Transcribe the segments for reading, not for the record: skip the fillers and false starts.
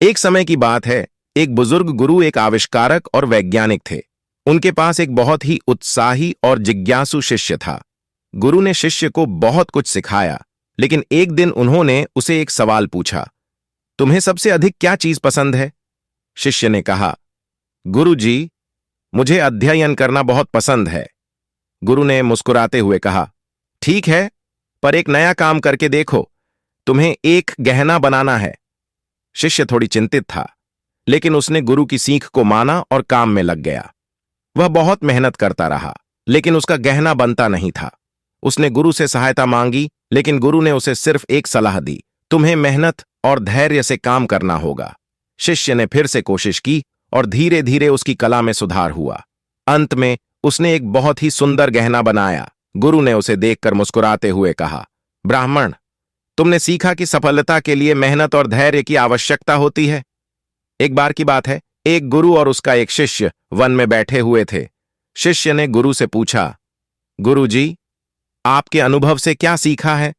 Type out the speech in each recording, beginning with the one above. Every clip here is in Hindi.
एक समय की बात है, एक बुजुर्ग गुरु एक आविष्कारक और वैज्ञानिक थे। उनके पास एक बहुत ही उत्साही और जिज्ञासु शिष्य था। गुरु ने शिष्य को बहुत कुछ सिखाया, लेकिन एक दिन उन्होंने उसे एक सवाल पूछा, तुम्हें सबसे अधिक क्या चीज पसंद है? शिष्य ने कहा, गुरु जी, मुझे अध्ययन करना बहुत पसंद है। गुरु ने मुस्कुराते हुए कहा, ठीक है, पर एक नया काम करके देखो, तुम्हें एक गहना बनाना है। शिष्य थोड़ी चिंतित था, लेकिन उसने गुरु की सीख को माना और काम में लग गया। वह बहुत मेहनत करता रहा, लेकिन उसका गहना बनता नहीं था। उसने गुरु से सहायता मांगी, लेकिन गुरु ने उसे सिर्फ एक सलाह दी, तुम्हें मेहनत और धैर्य से काम करना होगा। शिष्य ने फिर से कोशिश की और धीरे धीरे उसकी कला में सुधार हुआ। अंत में उसने एक बहुत ही सुंदर गहना बनाया। गुरु ने उसे देखकर मुस्कुराते हुए कहा, ब्राह्मण, तुमने सीखा कि सफलता के लिए मेहनत और धैर्य की आवश्यकता होती है। एक बार की बात है, एक गुरु और उसका एक शिष्य वन में बैठे हुए थे। शिष्य ने गुरु से पूछा, गुरु जी, आपके अनुभव से क्या सीखा है?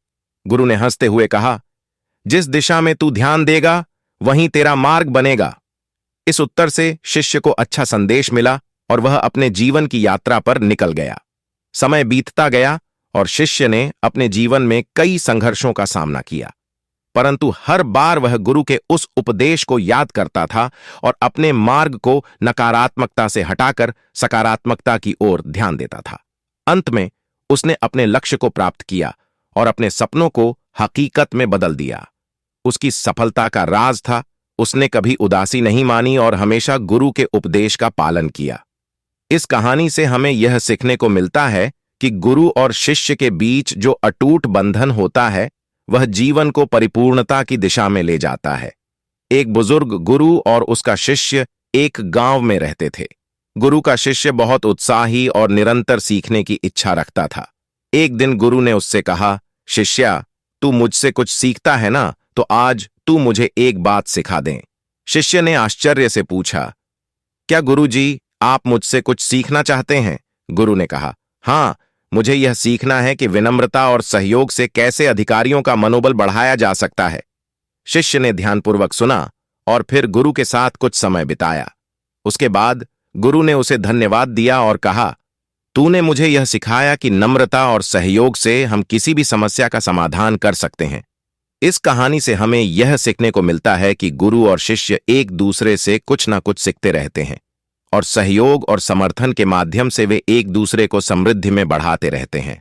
गुरु ने हंसते हुए कहा, जिस दिशा में तू ध्यान देगा वहीं तेरा मार्ग बनेगा। इस उत्तर से शिष्य को अच्छा संदेश मिला और वह अपने जीवन की यात्रा पर निकल गया। समय बीतता गया और शिष्य ने अपने जीवन में कई संघर्षों का सामना किया, परंतु हर बार वह गुरु के उस उपदेश को याद करता था और अपने मार्ग को नकारात्मकता से हटाकर सकारात्मकता की ओर ध्यान देता था। अंत में उसने अपने लक्ष्य को प्राप्त किया और अपने सपनों को हकीकत में बदल दिया। उसकी सफलता का राज था, उसने कभी उदासी नहीं मानी और हमेशा गुरु के उपदेश का पालन किया। इस कहानी से हमें यह सीखने को मिलता है कि गुरु और शिष्य के बीच जो अटूट बंधन होता है, वह जीवन को परिपूर्णता की दिशा में ले जाता है। एक बुजुर्ग गुरु और उसका शिष्य एक गांव में रहते थे। गुरु का शिष्य बहुत उत्साही और निरंतर सीखने की इच्छा रखता था। एक दिन गुरु ने उससे कहा, शिष्या, तू मुझसे कुछ सीखता है ना, तो आज तू मुझे एक बात सिखा दे। शिष्य ने आश्चर्य से पूछा, क्या गुरु जी, आप मुझसे कुछ सीखना चाहते हैं? गुरु ने कहा, हाँ, मुझे यह सीखना है कि विनम्रता और सहयोग से कैसे अधिकारियों का मनोबल बढ़ाया जा सकता है। शिष्य ने ध्यानपूर्वक सुना और फिर गुरु के साथ कुछ समय बिताया। उसके बाद गुरु ने उसे धन्यवाद दिया और कहा, तूने मुझे यह सिखाया कि नम्रता और सहयोग से हम किसी भी समस्या का समाधान कर सकते हैं। इस कहानी से हमें यह सीखने को मिलता है कि गुरु और शिष्य एक दूसरे से कुछ ना कुछ सीखते रहते हैं और सहयोग और समर्थन के माध्यम से वे एक दूसरे को समृद्धि में बढ़ाते रहते हैं।